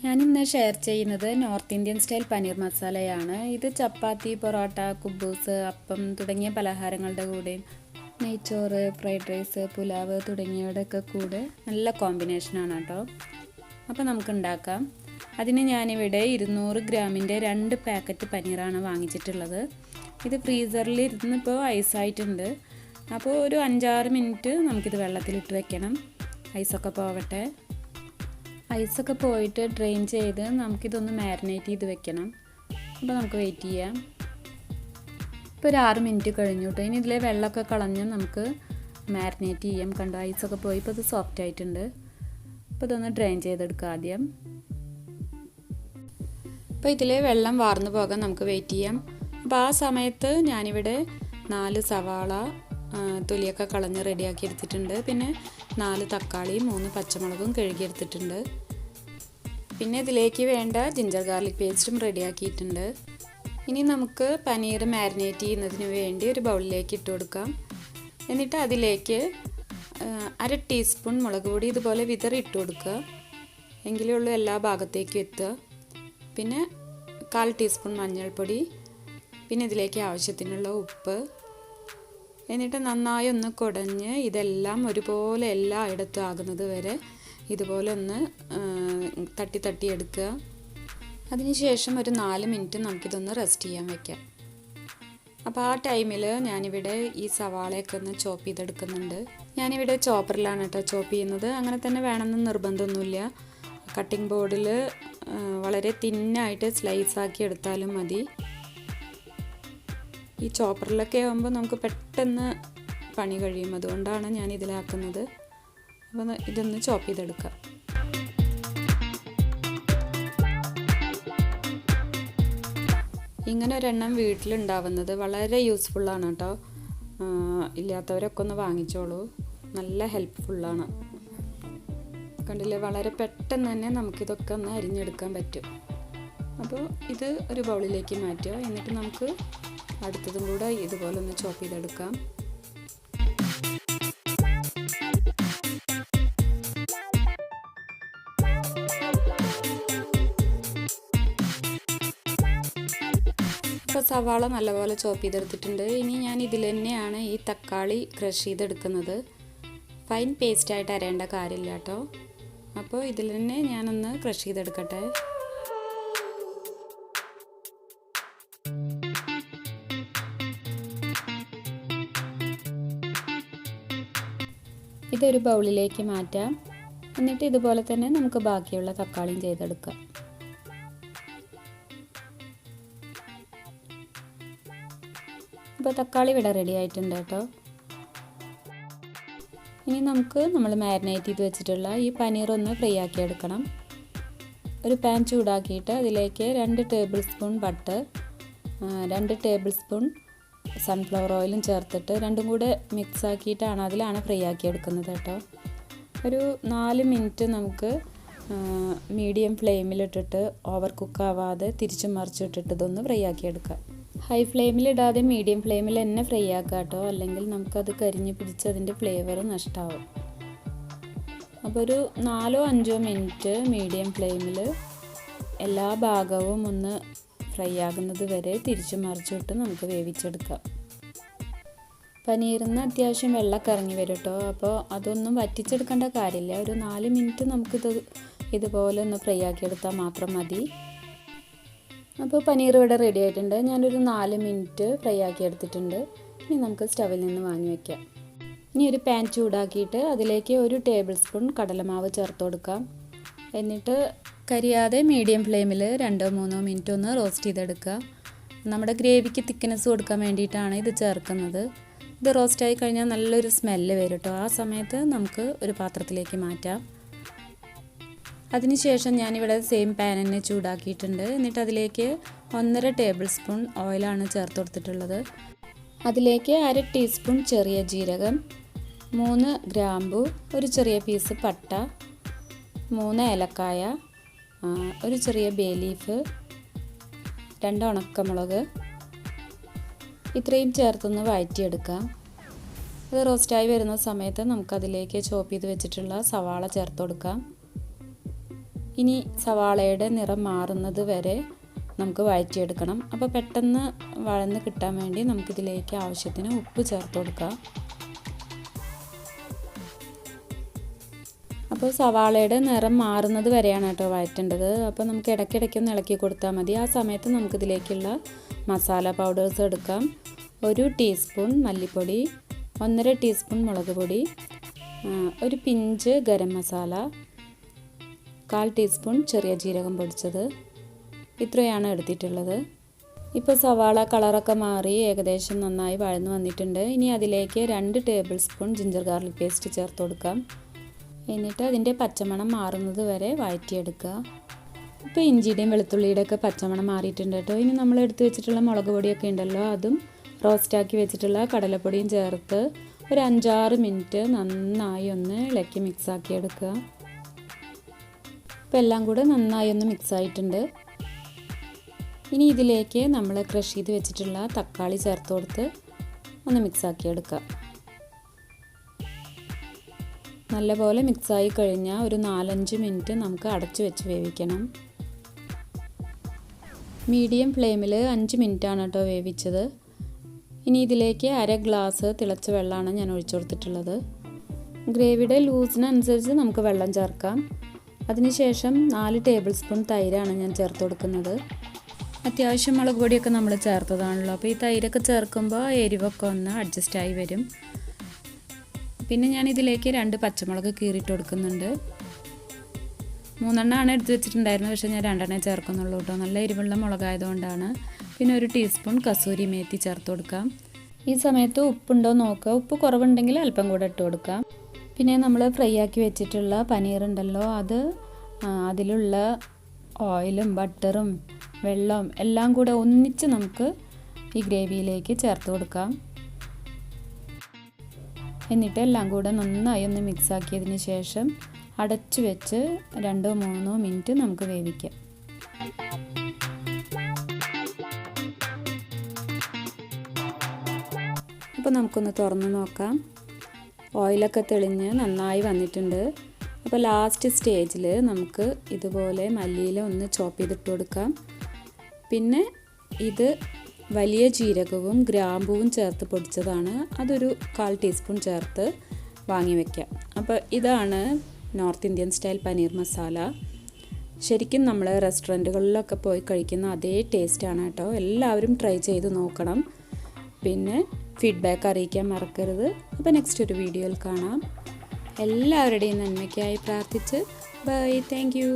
ഞാനിന്ന് ഷെയർ ചെയ്യുന്നത് north Indian style paneer മസാലയാണ്. ഇത് ചപ്പാത്തി, പൊറോട്ട, കുബൂസ്, അപ്പം തുടങ്ങിയ പലഹാരങ്ങളുടെ കൂടെയും നെയ്ച്ചോറ്, ഫ്രൈഡ് റൈസ്, പുലാവ് തുടങ്ങിയവയുടെയൊക്കെ കൂടെ നല്ല കോമ്പിനേഷനാണ് കേട്ടോ. അപ്പോൾ നമുക്ക് ഉണ്ടാക്കാം. അതിന് ഞാനിവിടെ 200 ഗ്രാമിൻ്റെ 2 പാക്കറ്റ് പനീറാണ് വാങ്ങിച്ചിട്ടുള്ളത്. ഇത് ഫ്രീസറിൽ ഇരുന്നിപ്പോൾ ഐസായിട്ടുണ്ട്. അപ്പോൾ ഒരു 5-6 മിനിറ്റ് നമുക്കിത് വെള്ളത്തിലിട്ട് വെക്കണം. ഐസൊക്കെ പോവട്ടെ. ഐസൊക്കെ പോയിട്ട് ഡ്രെയിൻ ചെയ്ത് നമുക്കിതൊന്ന് മാരിനേറ്റ് ചെയ്ത് വെക്കണം. അപ്പോൾ നമുക്ക് വെയിറ്റ് ചെയ്യാം. ഇപ്പോൾ ഒരു 6 മിനിറ്റ് കഴിഞ്ഞു കേട്ടോ. ഇനി ഇതിലെ വെള്ളമൊക്കെ കളഞ്ഞ് നമുക്ക് മാരിനേറ്റ് ചെയ്യാം. കണ്ടോ, ഐസൊക്കെ പോയി ഇപ്പോൾ ഇത് സോഫ്റ്റ് ആയിട്ടുണ്ട്. അപ്പോൾ ഇതൊന്ന് ഡ്രെയിൻ ചെയ്തെടുക്കാം ആദ്യം. അപ്പോൾ ഇതിലെ വെള്ളം വാർന്നു പോകാൻ നമുക്ക് വെയിറ്റ് ചെയ്യാം. അപ്പോൾ ആ സമയത്ത് ഞാനിവിടെ 4 സവാള തൊലിയൊക്കെ കളഞ്ഞ് റെഡിയാക്കി എടുത്തിട്ടുണ്ട്. പിന്നെ 4 തക്കാളി, 3 പച്ചമുളകും കഴുകിയെടുത്തിട്ടുണ്ട്. പിന്നെ ഇതിലേക്ക് വേണ്ട ജിഞ്ചർ ഗാർലിക് പേസ്റ്റും റെഡിയാക്കിയിട്ടുണ്ട്. ഇനി നമുക്ക് പനീർ മാരിനേറ്റ് ചെയ്യുന്നതിന് വേണ്ടി ഒരു ബൗളിലേക്ക് ഇട്ട് കൊടുക്കാം. എന്നിട്ട് അതിലേക്ക് 1/2 ടീസ്പൂൺ മുളക് പൊടി ഇതുപോലെ വിതറി ഇട്ട് കൊടുക്കുക. എങ്കിലേ ഉള്ളൂ എല്ലാ ഭാഗത്തേക്കും എത്തുക. പിന്നെ 1/4 ടീസ്പൂൺ മഞ്ഞൾപ്പൊടി, പിന്നെ ഇതിലേക്ക് ആവശ്യത്തിനുള്ള ഉപ്പ്. എന്നിട്ട് നന്നായി ഒന്ന് കുടഞ്ഞ് ഇതെല്ലാം ഒരുപോലെ എല്ലായിടത്തും ആകുന്നത് വരെ ഇതുപോലെ ഒന്ന് തട്ടി എടുക്കുക. അതിനുശേഷം ഒരു 4 മിനിറ്റ് നമുക്കിതൊന്ന് റെസ്റ്റ് ചെയ്യാൻ വയ്ക്കാം. അപ്പോൾ ആ ടൈമിൽ ഞാനിവിടെ ഈ സവാളയൊക്കെ ഒന്ന് ചോപ്പ് ചെയ്തെടുക്കുന്നുണ്ട്. ഞാനിവിടെ ചോപ്പറിലാണ് കേട്ടോ ചോപ്പ് ചെയ്യുന്നത്. അങ്ങനെ തന്നെ വേണമെന്ന് നിർബന്ധമൊന്നുമില്ല. കട്ടിംഗ് ബോർഡിൽ വളരെ തിന്നായിട്ട് സ്ലൈസാക്കി എടുത്താലും മതി. ഈ ചോപ്പറിലൊക്കെ ആകുമ്പോൾ നമുക്ക് പെട്ടെന്ന് പണി കഴിയും. അതുകൊണ്ടാണ് ഞാൻ ഇതിലാക്കുന്നത്. അപ്പോൾ ഇതൊന്ന് ചോപ്പ് ചെയ്തെടുക്കാം. ഇങ്ങനെ ഒരെണ്ണം വീട്ടിലുണ്ടാവുന്നത് വളരെ യൂസ്ഫുള്ളാണ് കേട്ടോ. ഇല്ലാത്തവരൊക്കെ ഒന്ന് വാങ്ങിച്ചോളൂ. നല്ല ഹെൽപ്ഫുള്ളാണ്. കണ്ടില്ലേ, വളരെ പെട്ടെന്ന് തന്നെ നമുക്കിതൊക്കെ ഒന്ന് അരിഞ്ഞെടുക്കാൻ പറ്റും. അപ്പോൾ ഇത് ഒരു ബൗളിലേക്ക് മാറ്റുക. എന്നിട്ട് നമുക്ക് അടുത്തതും കൂടെ ഇതുപോലെ ഒന്ന് ചോപ്പ് ചെയ്തെടുക്കാം. ഇപ്പോൾ സവാള നല്ലപോലെ ചോപ്പ് ചെയ്തെടുത്തിട്ടുണ്ട്. ഇനി ഞാൻ ഇതിൽ തന്നെയാണ് ഈ തക്കാളി ക്രഷ് ചെയ്തെടുക്കുന്നത്. ഫൈൻ പേസ്റ്റായിട്ട് അരയേണ്ട കാര്യമില്ല കേട്ടോ. അപ്പോൾ ഇതിൽ തന്നെ ഞാനൊന്ന് ക്രഷ് ചെയ്തെടുക്കട്ടെ. ഇതൊരു ബൗളിലേക്ക് മാറ്റാം. എന്നിട്ട് ഇതുപോലെ തന്നെ നമുക്ക് ബാക്കിയുള്ള തക്കാളിയും ചെയ്തെടുക്കാം. ഇപ്പോൾ തക്കാളി ഇവിടെ റെഡി ആയിട്ടുണ്ട് കേട്ടോ. ഇനി നമ്മൾ മാരിനേറ്റ് ചെയ്ത് വെച്ചിട്ടുള്ള ഈ പനീർ ഒന്ന് ഫ്രൈ ആക്കി എടുക്കണം. ഒരു പാൻ ചൂടാക്കിയിട്ട് അതിലേക്ക് 2 table spoon butter, 2 table spoon sunflower ഓയിലും ചേർത്തിട്ട് രണ്ടും കൂടെ മിക്സ് ആക്കിയിട്ടാണ് അതിലാണ് ഫ്രൈ ആക്കി എടുക്കുന്നത് കേട്ടോ. ഒരു 4 മിനിറ്റ് നമുക്ക് മീഡിയം ഫ്ലെയിമിലിട്ടിട്ട് ഓവർ കുക്കാവാതെ തിരിച്ചും മറിച്ചിട്ടിട്ട് ഇതൊന്ന് ഫ്രൈ ആക്കി എടുക്കാം. ഹൈ ഫ്ലെയിമിലിടാതെ മീഡിയം ഫ്ലെയിമിൽ തന്നെ ഫ്രൈ ആക്കാം കേട്ടോ. അല്ലെങ്കിൽ നമുക്കത് കരിഞ്ഞ് പിടിച്ച് അതിൻ്റെ ഫ്ലേവർ നഷ്ടമാവും. അപ്പോൾ ഒരു 4-5 മിനിറ്റ് മീഡിയം ഫ്ലെയിമിൽ എല്ലാ ഭാഗവും ഒന്ന് ഫ്രൈ ആകുന്നത് വരെ തിരിച്ചു മറിച്ചിട്ട് നമുക്ക് വേവിച്ചെടുക്കാം. പനീറിന് അത്യാവശ്യം വെള്ളമൊക്കെ ഇറങ്ങി വരും കേട്ടോ. അപ്പോൾ അതൊന്നും വറ്റിച്ചെടുക്കേണ്ട കാര്യമില്ല. ഒരു 4 മിനിറ്റ് നമുക്കിത് ഇതുപോലെ ഒന്ന് ഫ്രൈ ആക്കിയെടുത്താൽ മാത്രം മതി. അപ്പോൾ പനീർ ഇവിടെ റെഡി ആയിട്ടുണ്ട്. ഞാനൊരു 4 മിനിറ്റ് ഫ്രൈ ആക്കി എടുത്തിട്ടുണ്ട്. ഇനി നമുക്ക് സ്റ്റവിൽ നിന്ന് വാങ്ങി വയ്ക്കാം. ഇനി ഒരു പാൻ ചൂടാക്കിയിട്ട് അതിലേക്ക് 1 ടേബിൾ സ്പൂൺ കടലമാവ് ചേർത്ത് കൊടുക്കാം. എന്നിട്ട് കരിയാതെ മീഡിയം ഫ്ലെയിമിൽ 2-3 മിനിറ്റ് ഒന്ന് റോസ്റ്റ് ചെയ്തെടുക്കുക. നമ്മുടെ ഗ്രേവിക്ക് തിക്നെസ് കൊടുക്കാൻ വേണ്ടിയിട്ടാണ് ഇത് ചേർക്കുന്നത്. ഇത് റോസ്റ്റായി കഴിഞ്ഞാൽ നല്ലൊരു സ്മെല്ല് വരും കേട്ടോ. ആ സമയത്ത് നമുക്ക് ഒരു പാത്രത്തിലേക്ക് മാറ്റാം. അതിനുശേഷം ഞാനിവിടെ സെയിം പാൻ തന്നെ ചൂടാക്കിയിട്ടുണ്ട്. എന്നിട്ട് അതിലേക്ക് 1.5 ടേബിൾ സ്പൂൺ ഓയിലാണ് ചേർത്ത് കൊടുത്തിട്ടുള്ളത്. അതിലേക്ക് 1/2 ടീസ്പൂൺ ചെറിയ ജീരകം, 3 ഗ്രാമ്പു, ഒരു ചെറിയ പീസ് പട്ട, 3 ഏലക്കായ, ഒരു ചെറിയ ബേ ലീഫ്, 2 ഉണക്കമുളക്, ഇത്രയും ചേർത്തൊന്ന് വഴറ്റിയെടുക്കാം. ഇത് റോസ്റ്റായി വരുന്ന സമയത്ത് നമുക്കതിലേക്ക് ചോപ്പ് ചെയ്ത് വെച്ചിട്ടുള്ള സവാള ചേർത്ത് കൊടുക്കാം. ഇനി സവാളയുടെ നിറം മാറുന്നത് വരെ നമുക്ക് വഴറ്റിയെടുക്കണം. അപ്പോൾ പെട്ടെന്ന് വഴന്ന് കിട്ടാൻ വേണ്ടി നമുക്കിതിലേക്ക് ആവശ്യത്തിന് ഉപ്പ് ചേർത്ത് കൊടുക്കാം. അപ്പോൾ സവാളയുടെ നിറം മാറുന്നത് വരെയാണ് കേട്ടോ വഴറ്റേണ്ടത്. അപ്പോൾ നമുക്ക് ഇടയ്ക്കിടയ്ക്കൊന്ന് ഇളക്കി കൊടുത്താൽ മതി. ആ സമയത്ത് നമുക്കിതിലേക്കുള്ള മസാല പൗഡേഴ്സ് എടുക്കാം. 1 ടീസ്പൂൺ മല്ലിപ്പൊടി, 1.5 ടീസ്പൂൺ മുളക് പൊടി, ഒരു പിഞ്ച് ഗരം മസാല, 1/4 ടീസ്പൂൺ ചെറിയ ജീരകം പൊടിച്ചത്. ഇത്രയാണ് എടുത്തിട്ടുള്ളത്. ഇപ്പോൾ സവാള കളറൊക്കെ മാറി ഏകദേശം നന്നായി വഴന്നു വന്നിട്ടുണ്ട്. ഇനി അതിലേക്ക് 2 table spoon ginger garlic paste ചേർത്ത് കൊടുക്കാം. എന്നിട്ട് അതിൻ്റെ പച്ചമണം മാറുന്നത് വരെ വഴറ്റിയെടുക്കുക. ഇപ്പോൾ ഇഞ്ചിയുടെയും വെളുത്തുള്ളിയുടെയൊക്കെ പച്ചമണം മാറിയിട്ടുണ്ട് കേട്ടോ. ഇനി നമ്മൾ എടുത്ത് വെച്ചിട്ടുള്ള മുളക് പൊടിയൊക്കെ ഉണ്ടല്ലോ, അതും റോസ്റ്റാക്കി വെച്ചിട്ടുള്ള കടലപ്പൊടിയും ചേർത്ത് ഒരു 5-6 മിനിറ്റ് നന്നായി ഒന്ന് ഇളക്കി മിക്സാക്കി എടുക്കുക. ഇപ്പോൾ എല്ലാം കൂടെ നന്നായി ഒന്ന് മിക്സായിട്ടുണ്ട്. ഇനി ഇതിലേക്ക് നമ്മൾ ക്രഷ് ചെയ്ത് വെച്ചിട്ടുള്ള തക്കാളി ചേർത്ത് കൊടുത്ത് ഒന്ന് മിക്സാക്കി എടുക്കുക. നല്ലപോലെ മിക്സായി കഴിഞ്ഞാൽ ഒരു 4-5 മിനിറ്റ് നമുക്ക് അടച്ചു വെച്ച് വേവിക്കണം. മീഡിയം ഫ്ലെയിമിൽ 5 മിനിറ്റാണ് കേട്ടോ വേവിച്ചത്. ഇനി ഇതിലേക്ക് 1/2 ഗ്ലാസ് തിളച്ച വെള്ളമാണ് ഞാൻ ഒഴിച്ചു കൊടുത്തിട്ടുള്ളത്. ഗ്രേവിയുടെ ലൂസിനനുസരിച്ച് നമുക്ക് വെള്ളം ചേർക്കാം. അതിനുശേഷം 4 ടേബിൾ സ്പൂൺ തൈരാണ് ഞാൻ ചേർത്ത് കൊടുക്കുന്നത്. അത്യാവശ്യം മുളക് പൊടിയൊക്കെ നമ്മൾ ചേർത്തതാണല്ലോ, അപ്പോൾ ഈ തൈരൊക്കെ ചേർക്കുമ്പോൾ എരിവൊക്കെ ഒന്ന് അഡ്ജസ്റ്റായി വരും. പിന്നെ ഞാൻ ഇതിലേക്ക് 2 പച്ചമുളക് കീറിയിട്ട് കൊടുക്കുന്നുണ്ട്. 3 എണ്ണമാണ് എടുത്ത് വെച്ചിട്ടുണ്ടായിരുന്നത്, പക്ഷേ ഞാൻ 2 എണ്ണേ ചേർക്കുന്നുള്ളൂ കേട്ടോ. നല്ല എരിവുള്ള മുളകായതുകൊണ്ടാണ്. പിന്നെ 1 ടീസ്പൂൺ കസൂരി മേത്തി ചേർത്ത് കൊടുക്കാം. ഈ സമയത്ത് ഉപ്പുണ്ടോ നോക്കുക. ഉപ്പ് കുറവുണ്ടെങ്കിൽ അല്പം കൂടെ ഇട്ട് കൊടുക്കാം. പിന്നെ നമ്മൾ ഫ്രൈ ആക്കി വെച്ചിട്ടുള്ള പനീർ ഉണ്ടല്ലോ, അത് അതിലുള്ള ഓയിലും ബട്ടറും വെള്ളവും എല്ലാം കൂടെ ഒന്നിച്ച് നമുക്ക് ഈ ഗ്രേവിയിലേക്ക് ചേർത്ത് കൊടുക്കാം. എന്നിട്ട് എല്ലാം കൂടെ നന്നായി ഒന്ന് മിക്സാക്കിയതിന് ശേഷം അടച്ചു വെച്ച് 2-3 മിനിറ്റ് നമുക്ക് വേവിക്കാം. അപ്പോൾ നമുക്കൊന്ന് തുറന്ന് നോക്കാം. ഓയിലൊക്കെ തെളിഞ്ഞ് നന്നായി വന്നിട്ടുണ്ട്. അപ്പോൾ ലാസ്റ്റ് സ്റ്റേജിൽ നമുക്ക് ഇതുപോലെ മല്ലിയില ഒന്ന് ചോപ്പ് ചെയ്തിട്ട് കൊടുക്കാം. പിന്നെ ഇത് വലിയ ജീരകവും ഗ്രാമ്പൂവും ചേർത്ത് പൊടിച്ചതാണ്. അതൊരു 1/4 ടീസ്പൂൺ ചേർത്ത് വാങ്ങി വയ്ക്കാം. അപ്പോൾ ഇതാണ് north Indian style paneer masala. ശരിക്കും നമ്മൾ റെസ്റ്റോറൻറ്റുകളിലൊക്കെ പോയി കഴിക്കുന്ന അതേ ടേസ്റ്റാണ് കേട്ടോ. എല്ലാവരും ട്രൈ ചെയ്ത് നോക്കണം. പിന്നെ ഫീഡ്ബാക്ക് അറിയിക്കാൻ മറക്കരുത്. അപ്പോൾ നെക്സ്റ്റ് ഒരു വീഡിയോയിൽ കാണാം. എല്ലാവരുടെയും നന്മയ്ക്കായി പ്രാർത്ഥിച്ച് ബൈ. Thank you.